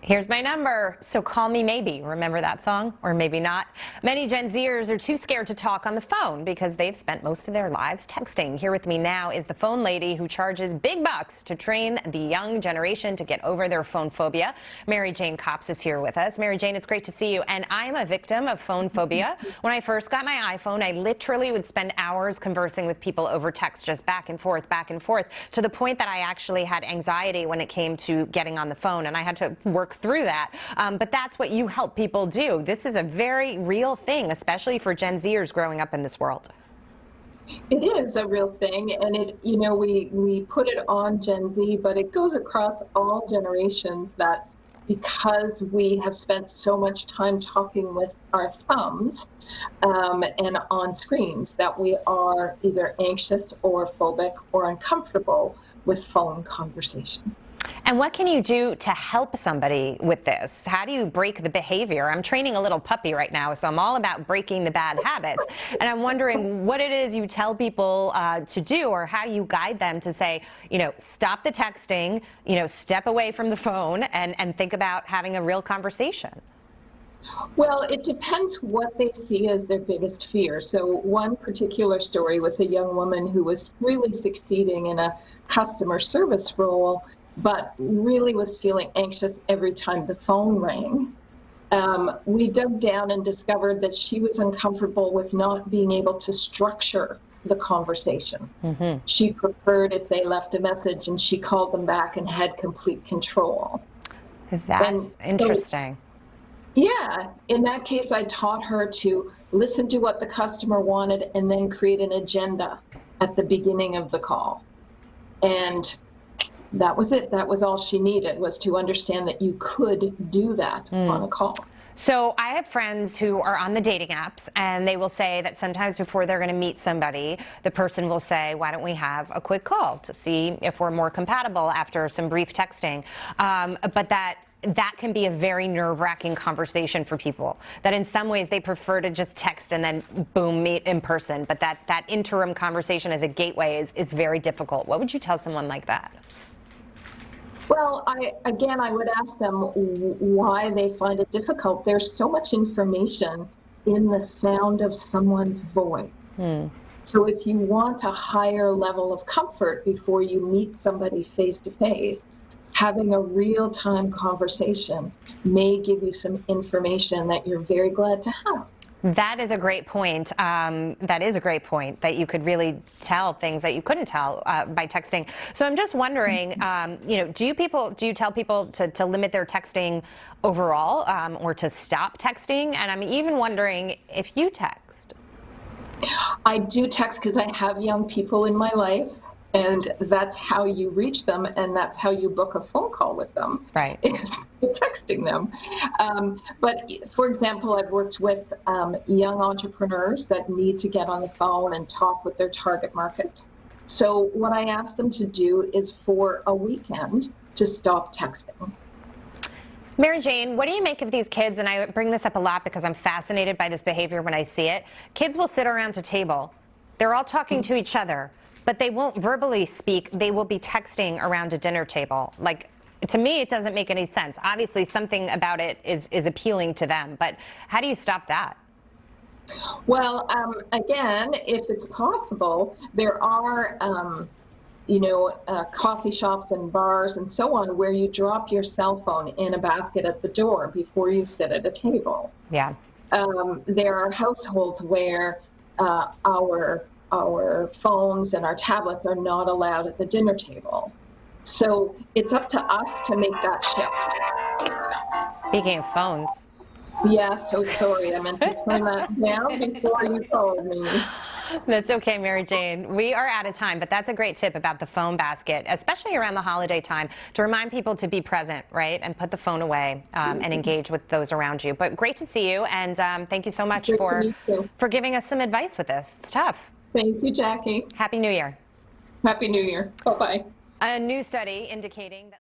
Here's my number, so call me maybe. Remember that song? Or maybe not. Many Gen Zers are too scared to talk on the phone because they've spent most of their lives texting. Here with me now is the phone lady who charges big bucks to train the young generation to get over their phone phobia. Mary Jane Copps is here with us. Mary Jane, it's great to see you. And I'm a victim of phone phobia. When I first got my iPhone, I literally would spend hours conversing with people over text, just back and forth, to the point that I actually had anxiety when it came to getting on the phone, and I had to work through that. But that's what you help people do. This is a very real thing, especially for Gen Zers growing up in this world. It is a real thing, and we put it on Gen Z, but it goes across all generations that because we have spent so much time talking with our thumbs and on screens that we are either anxious or phobic or uncomfortable with phone conversation. And what can you do to help somebody with this? How do you break the behavior? I'm training a little puppy right now, so I'm all about breaking the bad habits. And I'm wondering what it is you tell people to do, or how you guide them to say, stop the texting, step away from the phone and think about having a real conversation. Well, it depends what they see as their biggest fear. So one particular story with a young woman who was really succeeding in a customer service role, but really was feeling anxious every time the phone rang. We dug down and discovered that she was uncomfortable with not being able to structure the conversation. Mm-hmm. She preferred if they left a message and she called them back and had complete control. That's interesting. Yeah, in that case, I taught her to listen to what the customer wanted and then create an agenda at the beginning of the call. And that was it. That was all she needed, was to understand that you could do that on a call. So I have friends who are on the dating apps, and they will say that sometimes before they're going to meet somebody, the person will say, why don't we have a quick call to see if we're more compatible after some brief texting. But that can be a very nerve-wracking conversation for people, that in some ways they prefer to just text and then boom, meet in person. But that interim conversation as a gateway is very difficult. What would you tell someone like that? Well, I would ask them why they find it difficult. There's so much information in the sound of someone's voice. So if you want a higher level of comfort before you meet somebody face to face, having a real-time conversation may give you some information that you're very glad to have. That is a great point. That is a great point, that you could really tell things that you couldn't tell by texting. So I'm just wondering, do you tell people to limit their texting overall, or to stop texting? And I'm even wondering if you text. I do text because I have young people in my life. And that's how you reach them, and that's how you book a phone call with them. Right. Is texting them. But for example, I've worked with young entrepreneurs that need to get on the phone and talk with their target market. So what I ask them to do is for a weekend to stop texting. Mary Jane, what do you make of these kids? And I bring this up a lot because I'm fascinated by this behavior when I see it. Kids will sit around a table. They're all talking to each other, but they won't verbally speak. They will be texting around a dinner table. Like, to me, it doesn't make any sense. Obviously, something about it is appealing to them, but how do you stop that? Well, again, if it's possible, there are, coffee shops and bars and so on where you drop your cell phone in a basket at the door before you sit at a table. Yeah. There are households where our phones and our tablets are not allowed at the dinner table. So it's up to us to make that shift. Speaking of phones. Yeah, so sorry. I meant to turn that down before you told me. That's okay, Mary Jane. We are out of time, but that's a great tip about the phone basket, especially around the holiday time, to remind people to be present, right, and put the phone away and engage with those around you. But great to see you, and thank you so much for giving us some advice with this. It's tough. Thank you, Jackie. Happy New Year. Happy New Year. Bye-bye. A new study indicating that